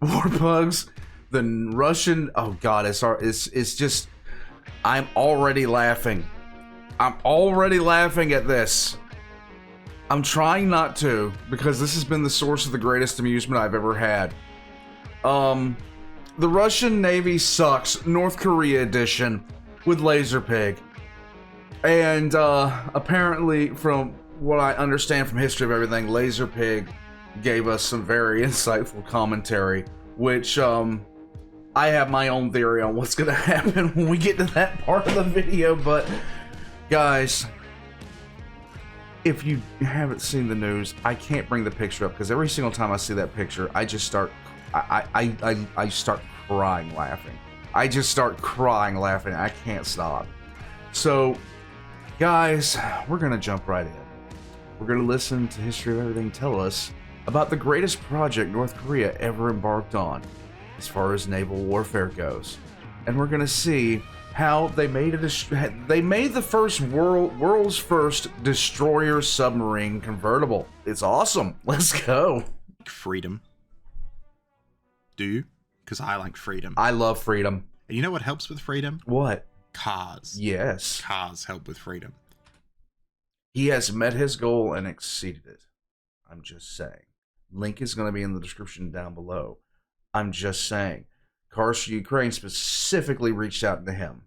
war bugs, the Russian. Oh God, it's just. I'm already laughing. I'm already laughing at this. I'm trying not to because this has been the source of the greatest amusement I've ever had. The Russian Navy sucks. North Korea edition with Laser Pig. And apparently, from what I understand from history of everything, Laser Pig gave us some very insightful commentary, which I have my own theory on what's gonna happen when we get to that part of the video. But guys, if you haven't seen the news, I can't bring the picture up because every single time I see that picture, I just start I start crying laughing. I just start crying laughing. I can't stop. So guys, we're gonna jump right in. We're gonna listen to History of Everything tell us about the greatest project North Korea ever embarked on as far as naval warfare goes. And we're gonna see how they made the world's first destroyer submarine convertible. It's awesome. Let's go. Freedom. Do you? Because I like freedom. I love freedom. And you know what helps with freedom? What? Cars. Yes. Cars help with freedom. He has met his goal and exceeded it. I'm just saying. Link is going to be in the description down below. I'm just saying. Cars for Ukraine specifically reached out to him.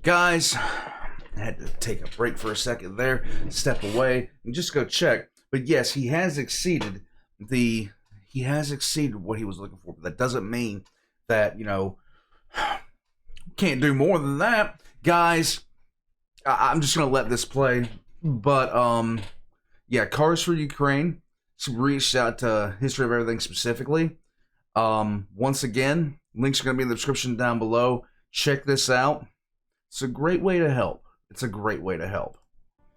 Guys, I had to take a break for a second there, step away, and just go check. But yes, he has exceeded what he was looking for. But that doesn't mean that, can't do more than that. Guys, I'm just going to let this play. But, yeah, Cars for Ukraine reached out to History of Everything specifically. Once again, links are going to be in the description down below. Check this out. It's a great way to help. It's a great way to help.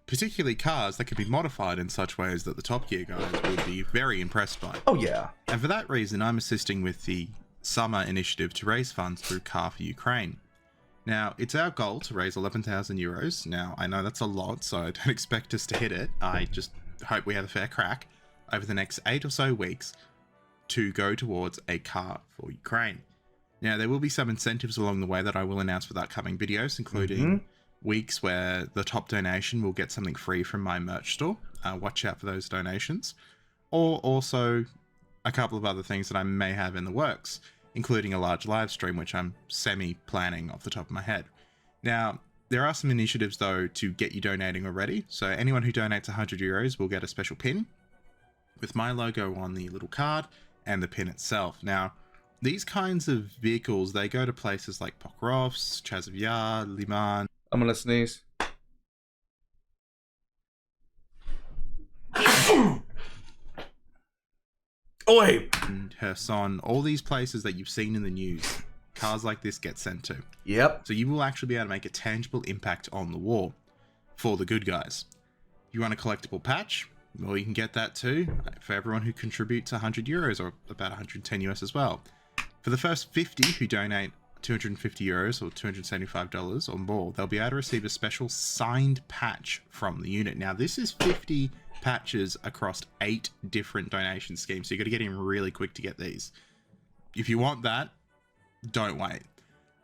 Particularly cars that can be modified in such ways that the Top Gear guys would be very impressed by. Oh, yeah. And for that reason, I'm assisting with the summer initiative to raise funds through Car for Ukraine. Now, it's our goal to raise 11,000 euros. Now, I know that's a lot, so I don't expect us to hit it. I just hope we have a fair crack over the next 8 or so weeks to go towards a car for Ukraine. Now, there will be some incentives along the way that I will announce with upcoming videos, including weeks where the top donation will get something free from my merch store. Watch out for those donations. Or also a couple of other things that I may have in the works, including a large live stream, which I'm semi-planning off the top of my head. Now, there are some initiatives, though, to get you donating already. So anyone who donates 100 euros will get a special pin with my logo on the little card and the pin itself. Now, these kinds of vehicles, they go to places like Pokrovsk, Chasiv Yar, Liman. I'm gonna sneeze. Oi! And Kherson, all these places that you've seen in the news, cars like this get sent to. Yep. So you will actually be able to make a tangible impact on the war for the good guys. You want a collectible patch? Well, you can get that too for everyone who contributes 100 euros or about 110 US as well. For the first 50 who donate 250 euros or $275 or more, they'll be able to receive a special signed patch from the unit. Now, this is 50 patches across 8 different donation schemes, so you got to get in really quick to get these. If you want that, don't wait.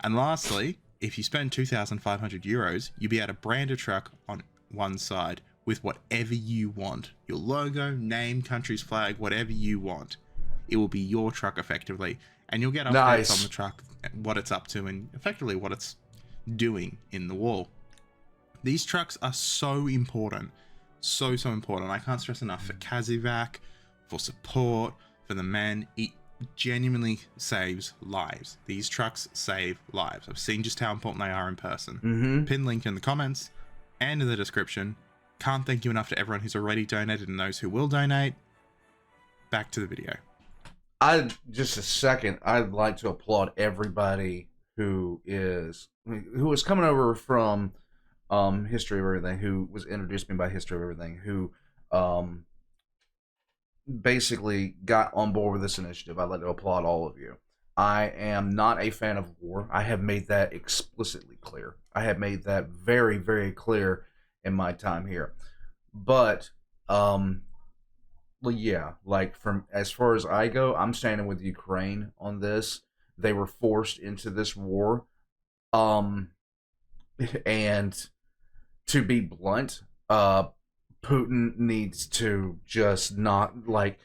And lastly, if you spend 2,500 euros, you'll be able to brand a truck on one side with whatever you want. Your logo, name, country's flag, whatever you want. It will be your truck effectively, and you'll get updates on the truck, what it's up to, and effectively what it's doing in the war. These trucks are so important. So important. I can't stress enough for Kazivac, for support, for the men. It genuinely saves lives. These trucks save lives. I've seen just how important they are in person. Pin link in the comments and in the description. Can't thank you enough to everyone who's already donated and those who will donate. Back to the video. I'd like to applaud everybody who is coming over from History of Everything, who was introduced me by History of Everything, who basically got on board with this initiative. I'd like to applaud all of you. I am not a fan of war. I have made that explicitly clear. I have made that very, very clear in my time here. But Well, yeah, like from as far as I go, I'm standing with Ukraine on this. They were forced into this war. Um, and to be blunt, Putin needs to just not like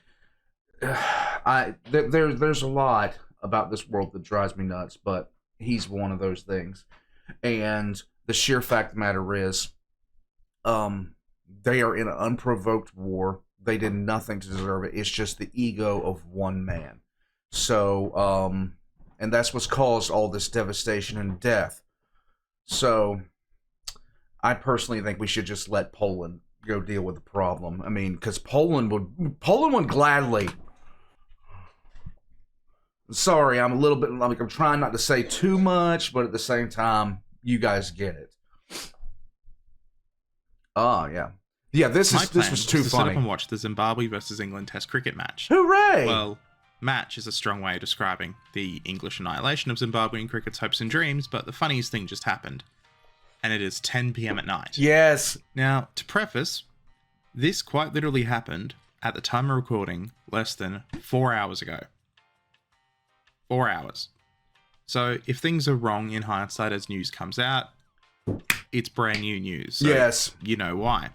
there's a lot about this world that drives me nuts, but he's one of those things. And the sheer fact of the matter is, they are in an unprovoked war. They did nothing to deserve it. It's just the ego of one man. So, and that's what's caused all this devastation and death. So, I personally think we should just let Poland go deal with the problem. I mean, because Poland would gladly. Sorry, I'm a little bit like I'm trying not to say too much, but at the same time, you guys get it. Oh yeah, yeah. This was too to funny. Sit up and watch the Zimbabwe versus England Test cricket match. Hooray! Well, match is a strong way of describing the English annihilation of Zimbabwean cricket's hopes and dreams, but the funniest thing just happened. And it is 10 p.m. at night. Yes. Now, to preface, this quite literally happened at the time of recording less than 4 hours ago. 4 hours. So, if things are wrong in hindsight as news comes out, it's brand new news. So yes. You know why.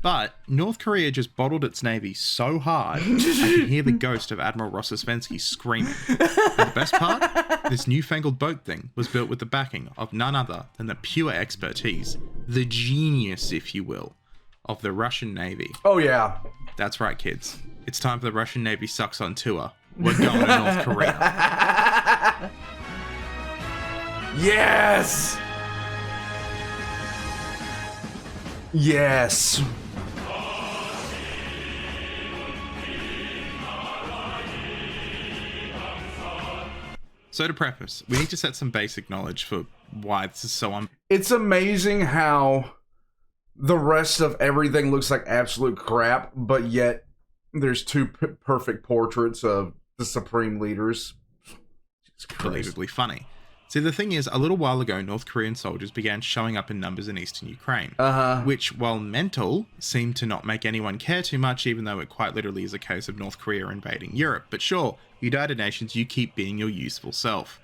But North Korea just bottled its navy so hard, I can hear the ghost of Admiral Rossosvensky screaming. And the best part? This newfangled boat thing was built with the backing of none other than the pure expertise, the genius, if you will, of the Russian Navy. Oh, yeah. That's right, kids. It's time for the Russian Navy Sucks on tour. We're going to North Korea. Yes! Yes. So to preface, we need to set some basic knowledge for why this is so It's amazing how the rest of everything looks like absolute crap, but yet there's two perfect portraits of the supreme leaders. Unbelievably funny. See, the thing is, a little while ago, North Korean soldiers began showing up in numbers in eastern Ukraine, which, while mental, seemed to not make anyone care too much, even though it quite literally is a case of North Korea invading Europe. But sure, United Nations, you keep being your useful self.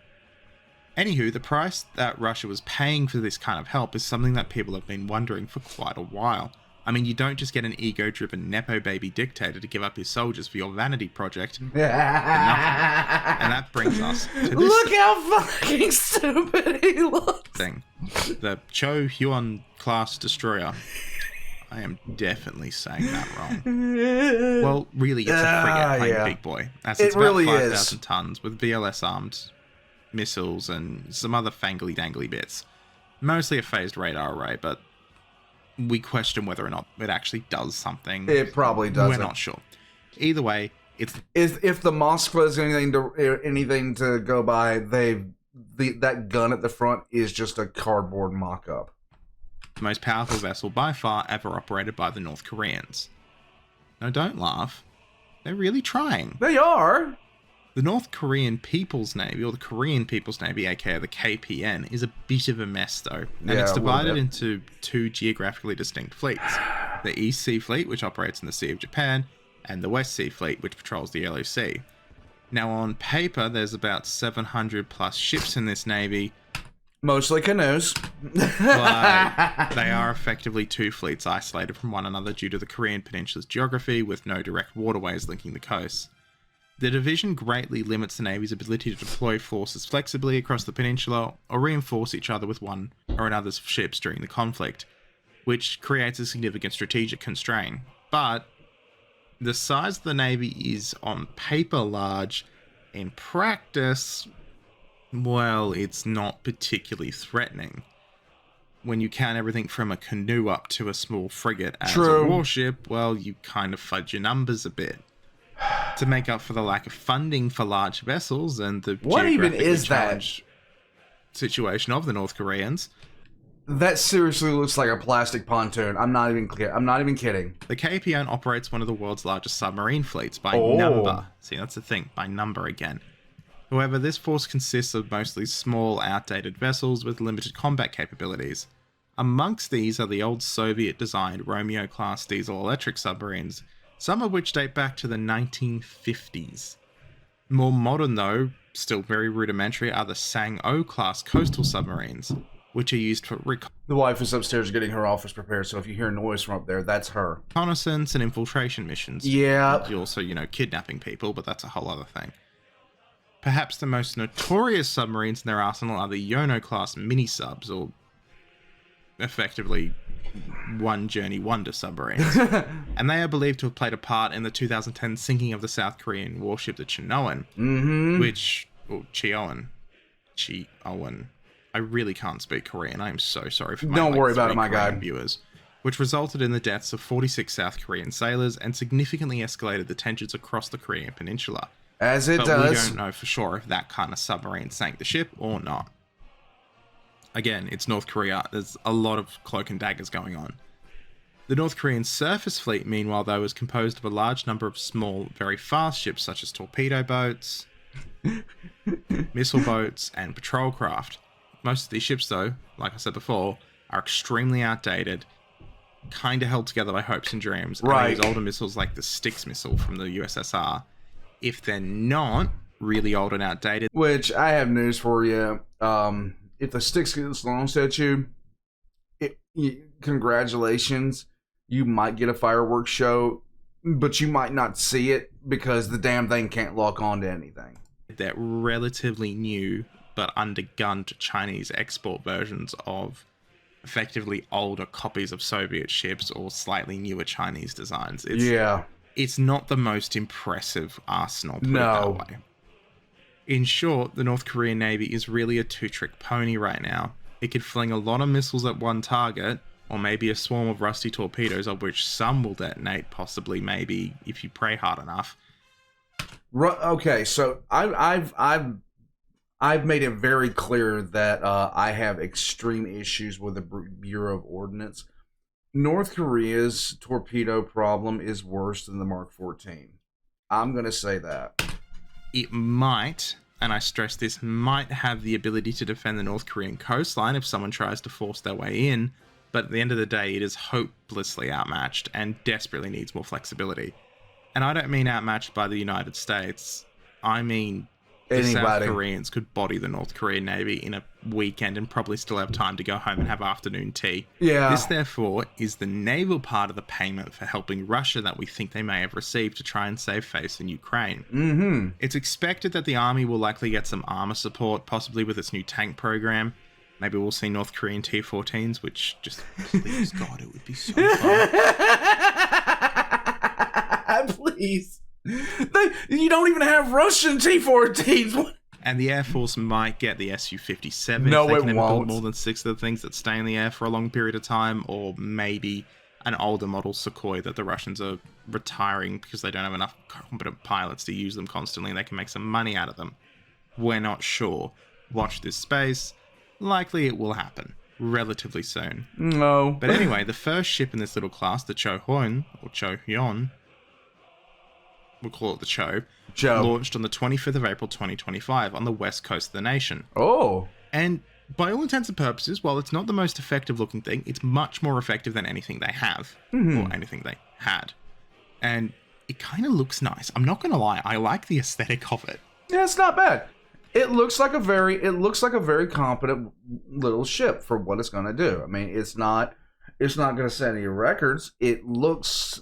Anywho, the price that Russia was paying for this kind of help is something that people have been wondering for quite a while. I mean, you don't just get an ego-driven Nepo baby dictator to give up his soldiers for your vanity project for nothing. And that brings us to this Look how fucking stupid he looks. Thing. The Cho Hyun class destroyer. I am definitely saying that wrong. Well, really, it's a frigate playing big boy. As it's really about is. 5,000 tons with VLS armed missiles and some other fangly-dangly bits. Mostly a phased radar array, but we question whether or not it actually does something. It probably doesn't. We're not sure. Either way, it's if the Moskva is anything to go by, that gun at the front is just a cardboard mock-up. the most powerful vessel by far ever operated by the North Koreans. No, don't laugh. They're really trying. They are. The North Korean People's Navy, or the Korean People's Navy, aka the KPN, is a bit of a mess though. And it's divided into two geographically distinct fleets. The East Sea Fleet, which operates in the Sea of Japan, and the West Sea Fleet, which patrols the Yellow Sea. Now on paper, there's about 700 plus ships in this navy. Mostly canoes. But they are effectively two fleets isolated from one another due to the Korean Peninsula's geography with no direct waterways linking the coasts. The division greatly limits the Navy's ability to deploy forces flexibly across the peninsula or reinforce each other with one or another's ships during the conflict, which creates a significant strategic constraint. But the size of the Navy is on paper large. In practice, well, it's not particularly threatening. When you count everything from a canoe up to a small frigate as a warship, well, you kind of fudge your numbers a bit. To make up for the lack of funding for large vessels and the what even is that situation of the North Koreans. That seriously looks like a plastic pontoon. I'm not even kidding. The KPN operates one of the world's largest submarine fleets by number. See, that's the thing, by number again. However, this force consists of mostly small, outdated vessels with limited combat capabilities. Amongst these are the old Soviet-designed Romeo-class diesel-electric submarines some of which date back to the 1950s. More modern though, still very rudimentary, are the Sang-O class coastal submarines, which are used for The wife is upstairs getting her office prepared, so if you hear noise from up there, that's her. reconnaissance and infiltration missions. Yeah. And also, kidnapping people, but that's a whole other thing. Perhaps the most notorious submarines in their arsenal are the Yono-class mini-subs, or effectively one journey wonder submarines. And they are believed to have played a part in the 2010 sinking of the South Korean warship the Cheonan, Cheonan. I really can't speak Korean. I am so sorry for my Don't worry about it, my Korean guy. viewers. Which resulted in the deaths of 46 South Korean sailors and significantly escalated the tensions across the Korean peninsula. As it But does. we don't know for sure if that kind of submarine sank the ship or not. Again, it's North Korea. There's a lot of cloak and daggers going on. The North Korean surface fleet, meanwhile, though, is composed of a large number of small, very fast ships such as torpedo boats, missile boats, and patrol craft. Most of these ships, though, like I said before, are extremely outdated, kind of held together by hopes and dreams. Right. And these older missiles, like the Styx missile from the USSR, if they're not really old and outdated... Which, I have news for you. If the Styx gets launched at you, congratulations. You might get a fireworks show, but you might not see it because the damn thing can't lock onto anything. They're relatively new but undergunned Chinese export versions of effectively older copies of Soviet ships or slightly newer Chinese designs. It's not the most impressive arsenal, put it that way. In short, the North Korean Navy is really a two-trick pony right now. It could fling a lot of missiles at one target, or maybe a swarm of rusty torpedoes, of which some will detonate, possibly, maybe, if you pray hard enough. Okay, so I've made it very clear that I have extreme issues with the Bureau of Ordnance. North Korea's torpedo problem is worse than the Mark 14. I'm going to say that. It might, and I stress this, might have the ability to defend the North Korean coastline if someone tries to force their way in, but at the end of the day, it is hopelessly outmatched and desperately needs more flexibility. And I don't mean outmatched by the United States. I mean the South Koreans could body the North Korean Navy in a weekend and probably still have time to go home and have afternoon tea. Yeah. This, therefore, is the naval part of the payment for helping Russia that we think they may have received to try and save face in Ukraine. Mm-hmm. It's expected that the army will likely get some armor support, possibly with its new tank program. Maybe we'll see North Korean T-14s, which just, please God, it would be so fun. Please. You don't even have Russian T-14s. And the Air Force might get the Su-57 No, if they it can ever won't. build more than 6 of the things that stay in the air for a long period of time, or maybe an older model Sukhoi that the Russians are retiring because they don't have enough competent pilots to use them constantly and they can make some money out of them. We're not sure. Watch this space. Likely it will happen relatively soon. No. But anyway, the first ship in this little class, the Chohyun, or Chohyun, we'll call it the Cho, launched on the 25th of April 2025 on the west coast of the nation. Oh. And by all intents and purposes, while it's not the most effective looking thing, it's much more effective than anything they have, or anything they had. And it kind of looks nice. I'm not going to lie, I like the aesthetic of it. Yeah, it's not bad. It looks like a very competent little ship for what it's going to do. I mean, it's not going to set any records. It looks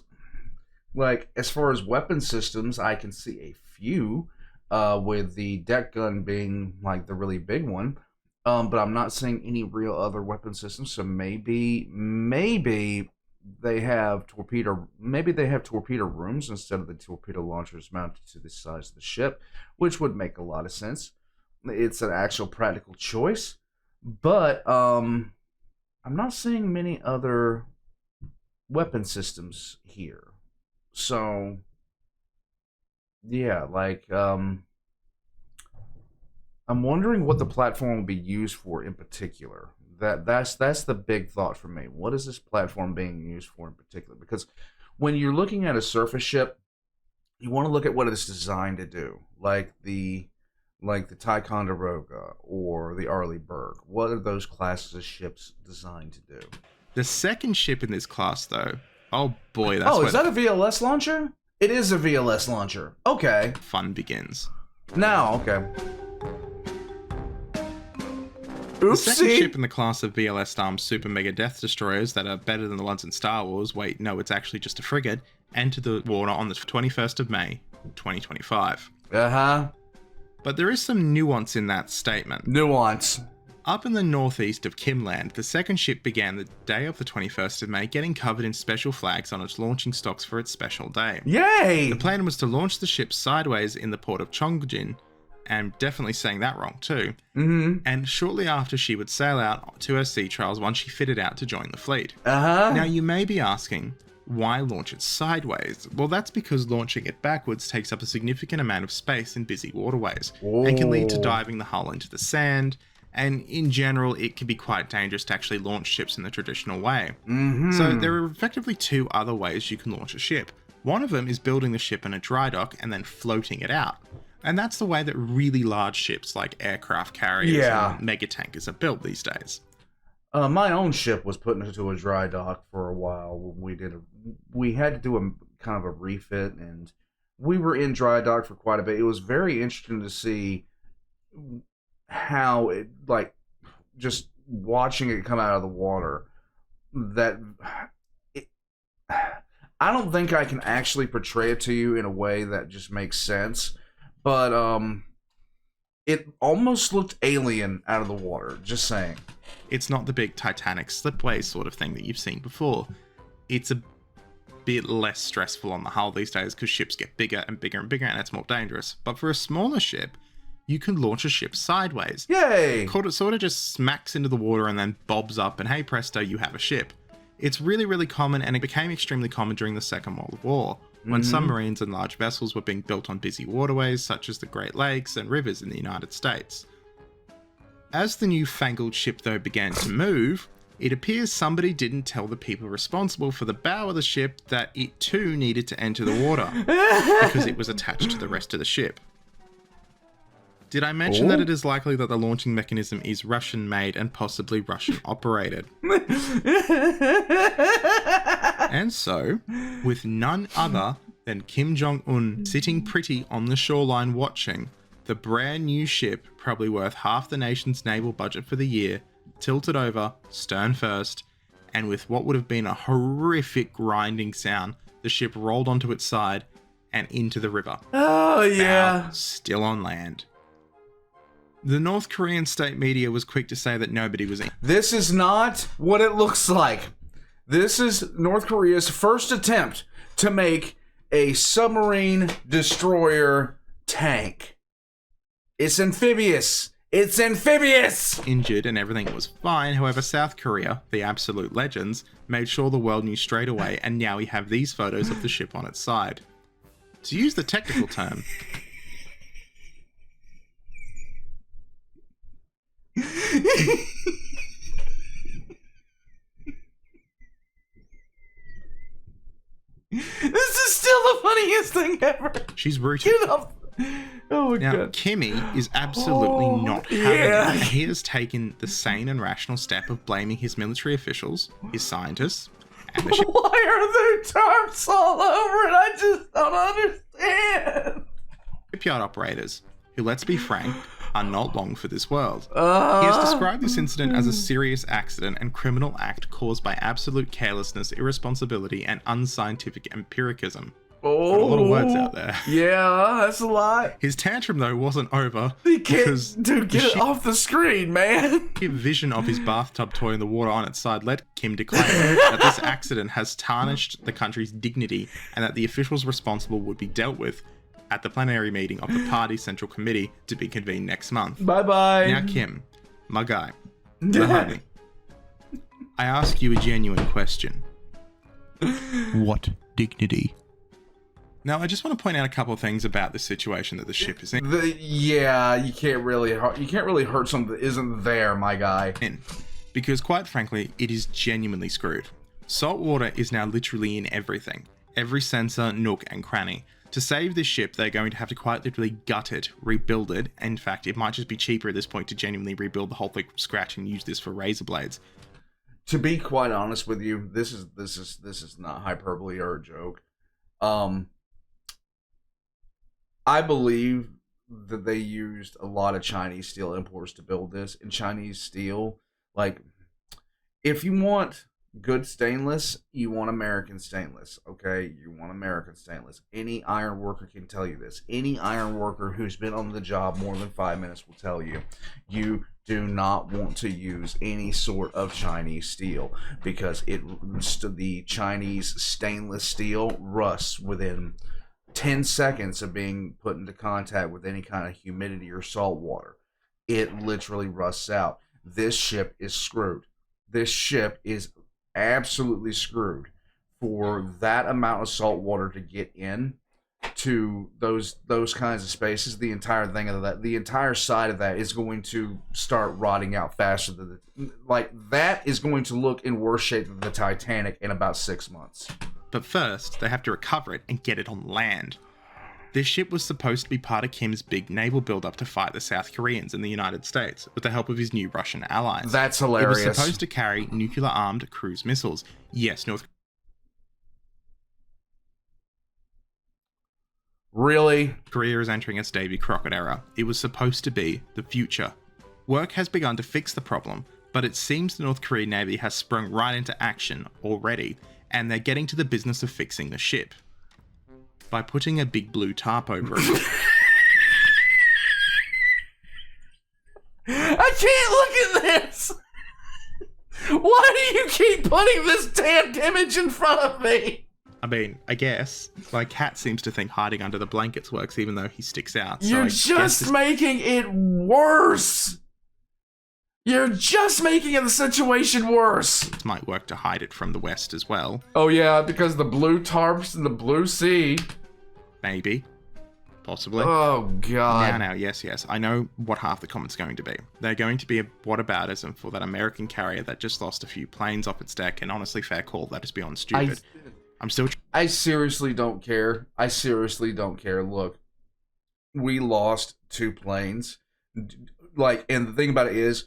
like, as far as weapon systems, I can see a few, with the deck gun being like the really big one. But I'm not seeing any real other weapon systems. So maybe they have torpedo rooms instead of the torpedo launchers mounted to the sides of the ship, which would make a lot of sense. It's an actual practical choice, but I'm not seeing many other weapon systems here. So yeah, I'm wondering what the platform will be used for in particular. That's the big thought for me. What is this platform being used for in particular? Because when you're looking at a surface ship, you want to look at what it's designed to do, like the Ticonderoga or the Arleigh-Burke. What are those classes of ships designed to do? The second ship in this class, though, Oh boy, that's Oh, where is that a VLS launcher? It is a VLS launcher. Okay. the fun begins. Now, okay. The second Oopsie. ship in the class of VLS-armed Super Mega Death Destroyers that are better than the ones in Star Wars, wait, no, it's actually just a frigate, entered the water on the 21st of May, 2025. Uh-huh. But there is some nuance in that statement. Nuance. Up in the northeast of Kimland, the second ship began the day of the 21st of May, getting covered in special flags on its launching stocks for its special day. Yay! The plan was to launch the ship sideways in the port of Chongjin, and definitely saying that wrong too, and shortly after she would sail out to her sea trials once she fitted out to join the fleet. Uh-huh. Now you may be asking, why launch it sideways? Well, that's because launching it backwards takes up a significant amount of space in busy waterways, and can lead to diving the hull into the sand, and in general it can be quite dangerous to actually launch ships in the traditional way. So there are effectively two other ways you can launch a ship. One of them is building the ship in a dry dock and then floating it out. And that's the way that really large ships like aircraft carriers and mega tankers are built these days. My own ship was put into a dry dock for a while. We had to do a kind of a refit, and we were in dry dock for quite a bit. It was very interesting to see how it, like, just watching it come out of the water. I don't think I can actually portray it to you in a way that just makes sense. But it almost looked alien out of the water, just saying. It's not the big Titanic slipway sort of thing that you've seen before. It's a bit less stressful on the hull these days because ships get bigger and bigger and bigger and it's more dangerous. But for a smaller ship, you can launch a ship sideways. Yay! It sort of just smacks into the water and then bobs up and hey presto, you have a ship. It's really, really common, and it became extremely common during the Second World War, when submarines and large vessels were being built on busy waterways such as the Great Lakes and rivers in the United States. As the newfangled ship though began to move, it appears somebody didn't tell the people responsible for the bow of the ship that it too needed to enter the water, because it was attached to the rest of the ship. Did I mention that it is likely that the launching mechanism is Russian-made and possibly Russian-operated? And so, with none other than Kim Jong-un sitting pretty on the shoreline watching, the brand new ship, probably worth half the nation's naval budget for the year, tilted over, stern first, and with what would have been a horrific grinding sound, the ship rolled onto its side and into the river. Oh, yeah. Bow still on land. The North Korean state media was quick to say that nobody was in. This is not what it looks like. This is North Korea's first attempt to make a submarine destroyer tank. It's amphibious. It's amphibious! Injured and everything was fine. However, South Korea, the absolute legends, made sure the world knew straight away, and now we have these photos of the ship on its side. To use the technical term, This is still the funniest thing ever. she's rooted. Oh my Now, god. Kimmy is absolutely not having yeah. it. He has taken the sane and rational step of blaming his military officials, his scientists, and the ship. Why are there tarps all over it? I just don't understand. Shipyard operators, who, let's be frank, are not long for this world. He has described this incident as a serious accident and criminal act caused by absolute carelessness, irresponsibility, and unscientific empiricism. Got a lot of words out there. Yeah, that's a lot. His tantrum, though, wasn't over. You can't, because dude, get it off the screen, man. The vision of his bathtub toy in the water on its side led Kim to claim that this accident has tarnished the country's dignity and that the officials responsible would be dealt with at the plenary meeting of the party central committee to be convened next month. Bye-bye. Now, Kim, my guy, my homie, I ask you a genuine question. What dignity? Now, I just want to point out a couple of things about the situation that the ship is in. Yeah, you can't really hurt something that isn't there, my guy. Because quite frankly, it is genuinely screwed. Salt water is now literally in everything. Every sensor, nook, and cranny. To save this ship, they're going to have to quite literally gut it, rebuild it. In fact, it might just be cheaper at this point to genuinely rebuild the whole thing from scratch and use this for razor blades. To be quite honest with you, this is not hyperbole or a joke. Um, I believe that they used a lot of Chinese steel imports to build this, and Chinese steel, like, if you want good stainless, you want American stainless, okay? You want American stainless. Any iron worker can tell you this. Any iron worker who's been on the job more than 5 minutes will tell you, you do not want to use any sort of Chinese steel because the Chinese stainless steel rusts within 10 seconds of being put into contact with any kind of humidity or salt water. It literally rusts out. This ship is screwed. This ship is absolutely screwed for that amount of salt water to get in to those kinds of spaces. The entire thing of that, the entire side of that is going to start rotting out faster than that is going to look in worse shape than the Titanic in about 6 months. But first, they have to recover it and get it on land. This ship was supposed to be part of Kim's big naval build-up to fight the South Koreans in the United States with the help of his new Russian allies. That's hilarious. It was supposed to carry nuclear-armed cruise missiles. Yes, North Really? Korea is entering its Davy Crockett era. It was supposed to be the future. Work has begun to fix the problem, but it seems the North Korean Navy has sprung right into action already, and they're getting to the business of fixing the ship by putting a big blue tarp over it. I can't look at this! Why do you keep putting this damn image in front of me? I mean, I guess, like, Cat seems to think hiding under the blankets works even though he sticks out. So You're just making it worse! You're just making the situation worse! It might work to hide it from the West as well. Oh yeah, because the blue tarps and the blue sea. Maybe. Possibly. Oh god. Now, yes. I know what half the comment's going to be. They're going to be a whataboutism for that American carrier that just lost a few planes off its deck, and honestly, fair call, that is beyond stupid. I seriously don't care. I seriously don't care. Look, we lost 2 planes. Like, and the thing about it is,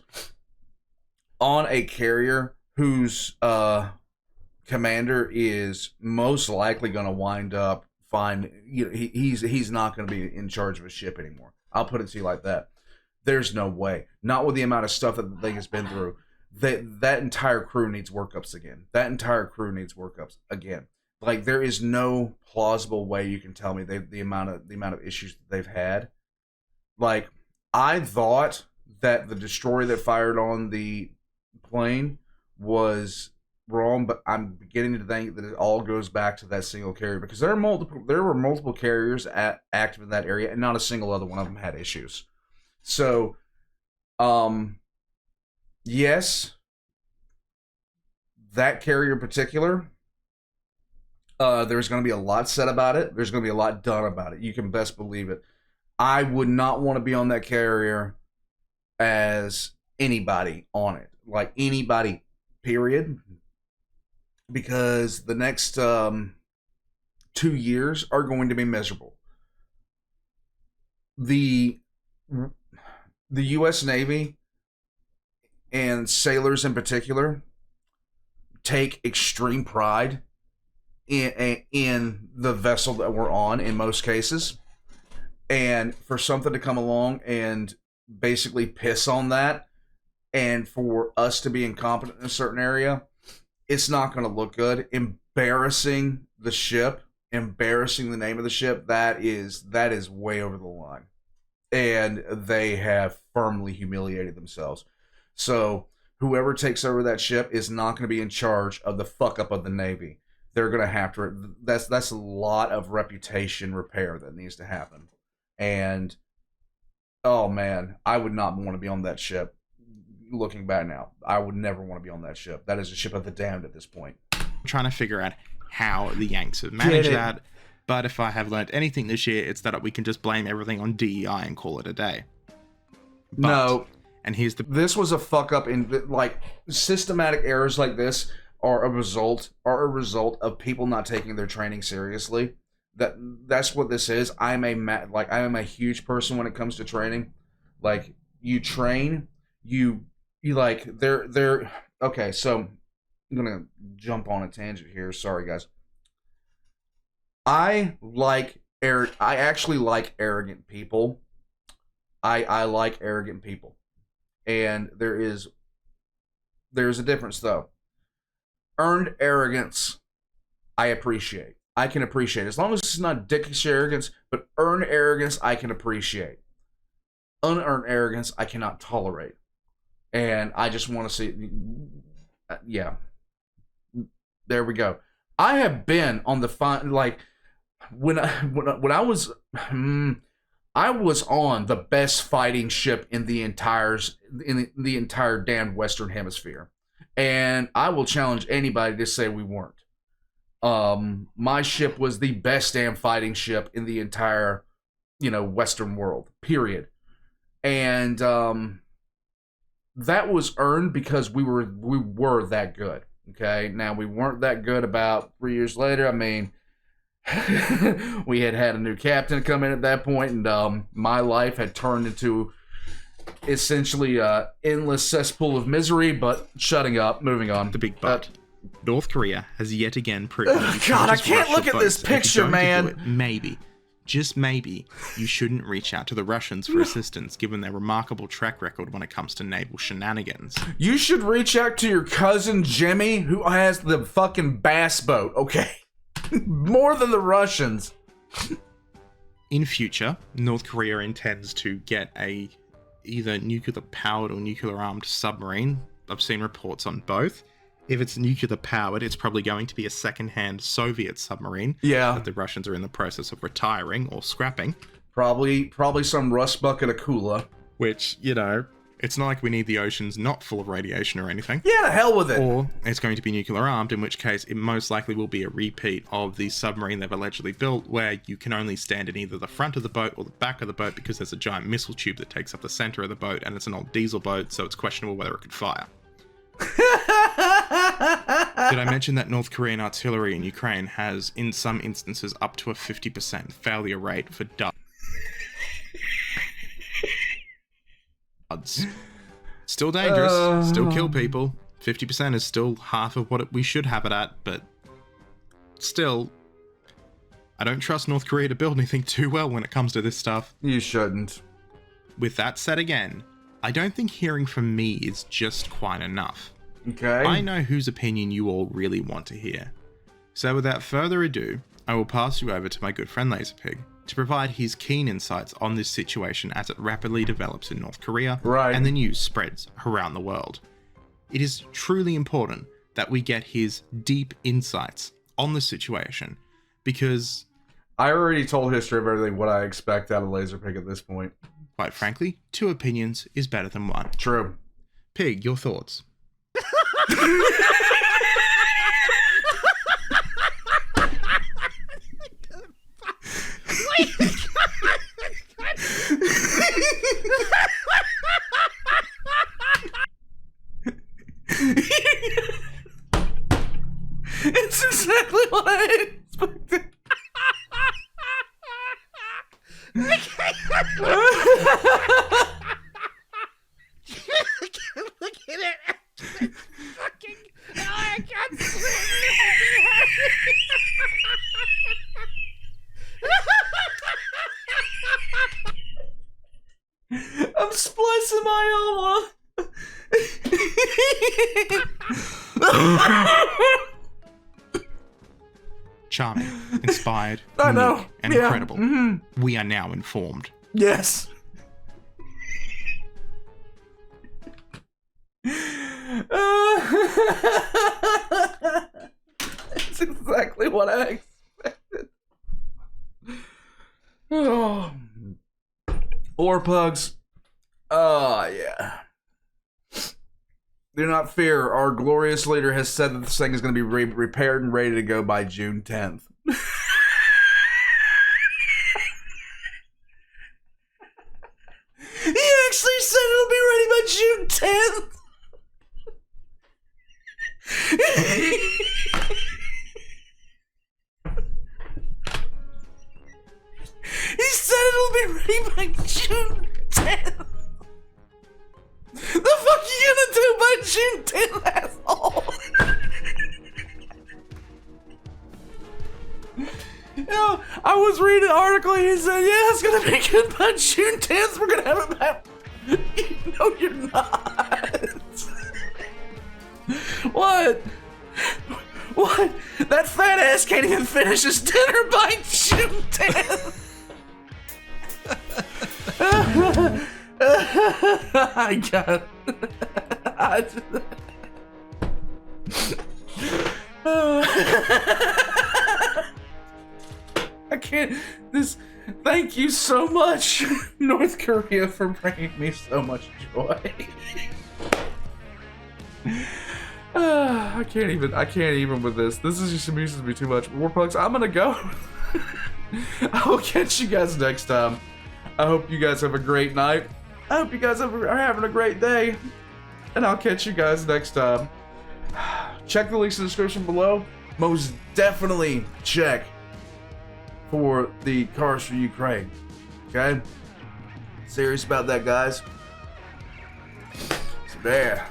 on a carrier whose commander is most likely going to wind up fine. You know, he's not going to be in charge of a ship anymore. I'll put it to you like that. There's no way. Not with the amount of stuff that the thing has been through. That entire crew needs workups again. Like, there is no plausible way you can tell me the amount of issues that they've had. Like, I thought that the destroyer that fired on the plane was wrong, but I'm beginning to think that it all goes back to that single carrier, because there were multiple carriers active in that area, and not a single other one of them had issues. So, yes, that carrier in particular. There's going to be a lot said about it. There's going to be a lot done about it. You can best believe it. I would not want to be on that carrier as anybody on it. Like, anybody, period. Because the next 2 years are going to be miserable. The U.S. Navy and sailors in particular take extreme pride in the vessel that we're on in most cases, and for something to come along and basically piss on that, and for us to be incompetent in a certain area, it's not going to look good. Embarrassing the ship, embarrassing the name of the ship, that is way over the line, and they have firmly humiliated themselves. So whoever takes over that ship is not going to be in charge of the fuck up of the Navy. They're going to have to, that's a lot of reputation repair that needs to happen. And, oh man, I would not want to be on that ship. Looking back now, I would never want to be on that ship. That is a ship of the damned at this point. I'm trying to figure out how the Yanks have managed that, but if I have learned anything this year, it's that we can just blame everything on DEI and call it a day. But, no. And here's this was a fuck up in, like, systematic errors like this are a result of people not taking their training seriously. That's what this is. I am a huge person when it comes to training. Like, you train, you like, they're okay. So I'm gonna jump on a tangent here. Sorry, guys. I actually like arrogant people. I like arrogant people, and there's a difference though. Earned arrogance, I appreciate. I can appreciate as long as it's not dickish arrogance, but earned arrogance I can appreciate. Unearned arrogance I cannot tolerate, and I just want to see. Yeah, there we go. I have been on the like when I was I was on the best fighting ship in the entire damn Western Hemisphere, and I will challenge anybody to say we weren't. My ship was the best damn fighting ship in the entire, Western world. Period. And that was earned because we were that good. Okay, now we weren't that good about 3 years later. I mean, we had a new captain come in at that point, and my life had turned into essentially an endless cesspool of misery. But shutting up, moving on. The big but. North Korea has yet again proven. God, I can't look at this picture, man. Maybe, just maybe, you shouldn't reach out to the Russians for assistance, given their remarkable track record when it comes to naval shenanigans. You should reach out to your cousin Jimmy, who has the fucking bass boat. Okay. More than the Russians. In future, North Korea intends to get a either nuclear-powered or nuclear-armed submarine. I've seen reports on both. If it's nuclear-powered, it's probably going to be a second-hand Soviet submarine that the Russians are in the process of retiring or scrapping. Probably some rust bucket Akula. Which, it's not like we need the oceans not full of radiation or anything. Yeah, the hell with it. Or it's going to be nuclear armed, in which case it most likely will be a repeat of the submarine they've allegedly built, where you can only stand in either the front of the boat or the back of the boat because there's a giant missile tube that takes up the center of the boat, and it's an old diesel boat, so it's questionable whether it could fire. Did I mention that North Korean artillery in Ukraine has, in some instances, up to a 50% failure rate for duds? Still dangerous, still kill people. 50% is still half of what we should have it at, but still, I don't trust North Korea to build anything too well when it comes to this stuff. You shouldn't. With that said again, I don't think hearing from me is just quite enough. Okay. I know whose opinion you all really want to hear. So without further ado, I will pass you over to my good friend Laserpig to provide his keen insights on this situation as it rapidly develops in North Korea and the news spreads around the world. It is truly important that we get his deep insights on the situation, because I already told History of Everything what I expect out of Laserpig at this point. Quite frankly, 2 opinions is better than 1. True. Pig, your thoughts? It's exactly what I expected. Look at it. Fucking. Oh, I can't I'm splicing my own. Charming, inspired, I know. unique, and Yeah. incredible. Mm-hmm. We are now informed. Yes. It's exactly what I expected. Oh. Or pugs. Oh, yeah. Do not fear. Our glorious leader has said that this thing is going to be repaired and ready to go by June 10th. He actually said it'll be ready by June 10th. He said it'll be ready by June 10th. The fuck are you gonna do by June 10th, asshole? know, I was reading an article and he said, yeah, it's gonna be good by June 10th. We're gonna have it back. No, you're not. What? What? That fat ass can't even finish his dinner by June 10th. I got I can't. Thank you so much, North Korea, for bringing me so much joy. I can't even with this. This is just amuses me too much. Warplugs, I'm gonna go. I will catch you guys next time. I hope you guys have a great night. I hope you guys are having a great day. And I'll catch you guys next time. Check the links in the description below. Most definitely check for the Cars for Ukraine. Okay? Serious about that, guys. So there.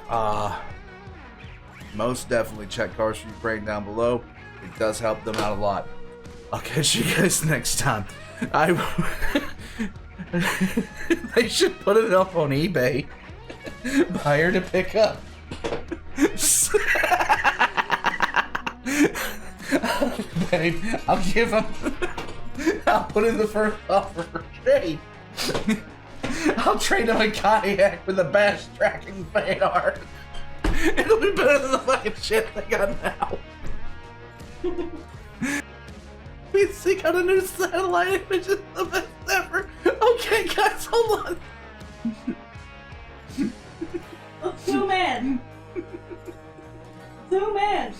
Most definitely check Cars for Ukraine down below. It does help them out a lot. I'll catch you guys next time. They should put it up on eBay. Buyer to pick up. Babe, I'll give him. I'll put in the first offer for trade. I'll trade him a kayak with a bass tracking fan art. It'll be better than the fucking shit they got now. We got a new satellite image. It's the best ever. Okay, guys, hold on. Zoom in. Zoom in.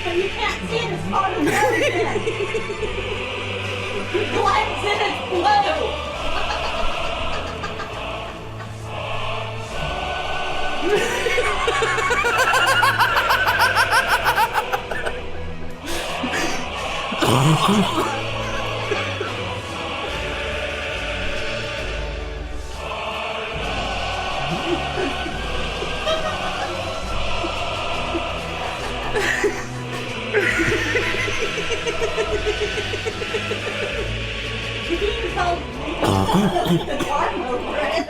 But you can't see it as far as everything. Blends in its blue. You can even tell the arm over it.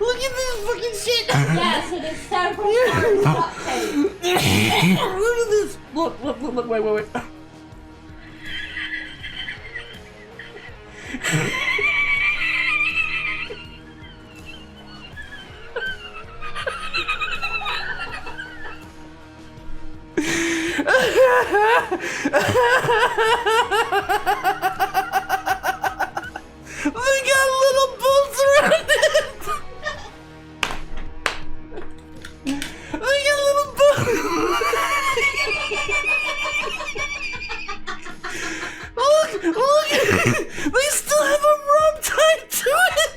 Look at this fucking shit. Yes, it is several times duct tape. Look at this. Look, wait. They got little bolts around it. They got little bolts. Look. They still have a rope tied to it.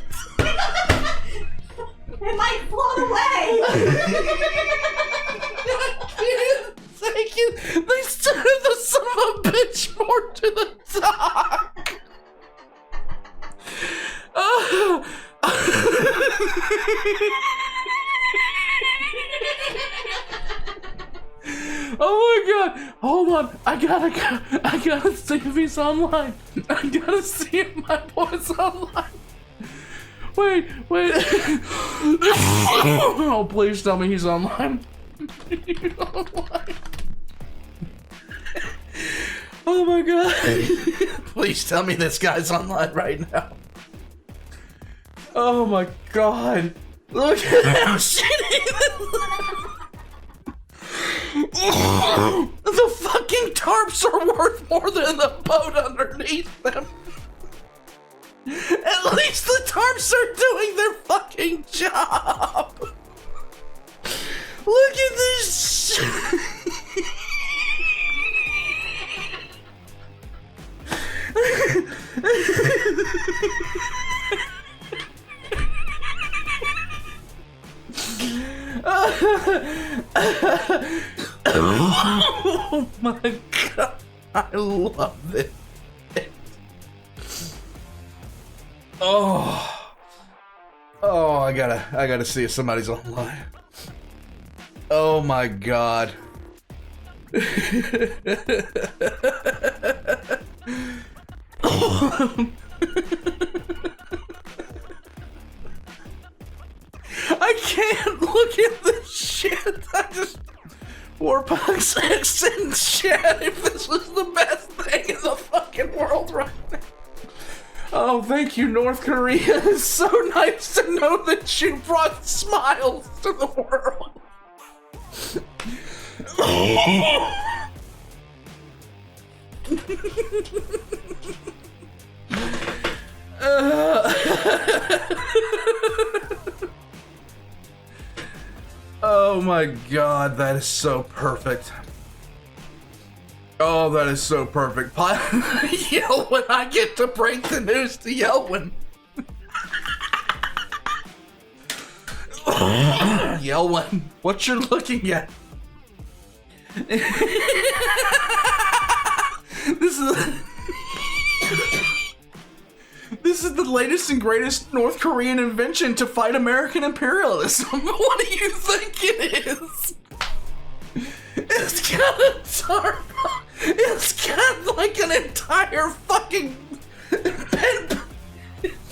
It might float away. Thank you. They still have the son of a bitch moored to the dock. Oh my god! Hold on! I gotta see if he's online. I gotta see if my boy's online. Wait. Oh, please tell me he's online. Oh my god! Please tell me this guy's online right now. Oh my god! Look at how shitty this is. The fucking tarps are worth more than the boat underneath them. At least the tarps are doing their fucking job. Look at this shit. Oh my god, I love it. Oh, I gotta see if somebody's online. Oh my god. I can't look at this shit. I just Warpuck's accent chat if this was the best thing in the fucking world right now. Oh, thank you, North Korea. It's so nice to know that you brought smiles to the world. Oh my god, that is so perfect. Oh, that is so perfect. Yell when I get to break the news to Yelwin. Yelwin, what you're looking at? This is the latest and greatest North Korean invention to fight American imperialism. What do you think it is? It's got a tarp. It's got like an entire fucking pen.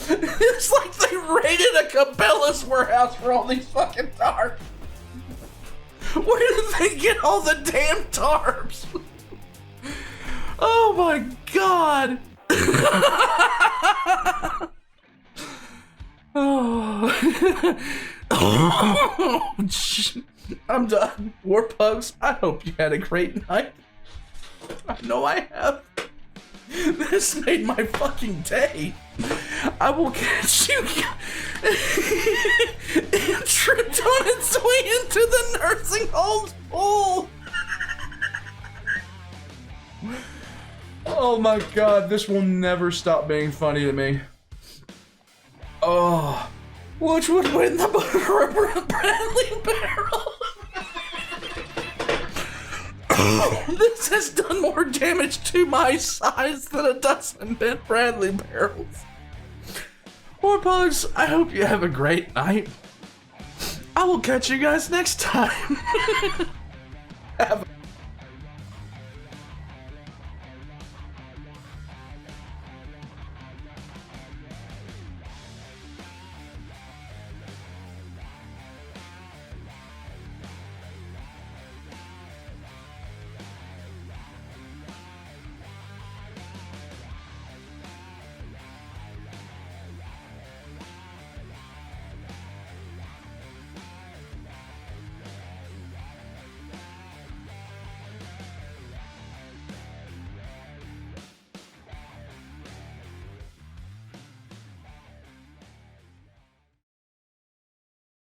It's like they raided a Cabela's warehouse for all these fucking tarps. Where did they get all the damn tarps? Oh my god. Oh. I'm done. Warpugs, I hope you had a great night. I know I have. This made my fucking day. I will catch you tripped on its way into the nursing home's pool. Oh my god, this will never stop being funny to me. Oh, which would win the Bradley barrel? This has done more damage to my size than a dozen Bradley barrels. Warpugs, I hope you have a great night. I will catch you guys next time. Have a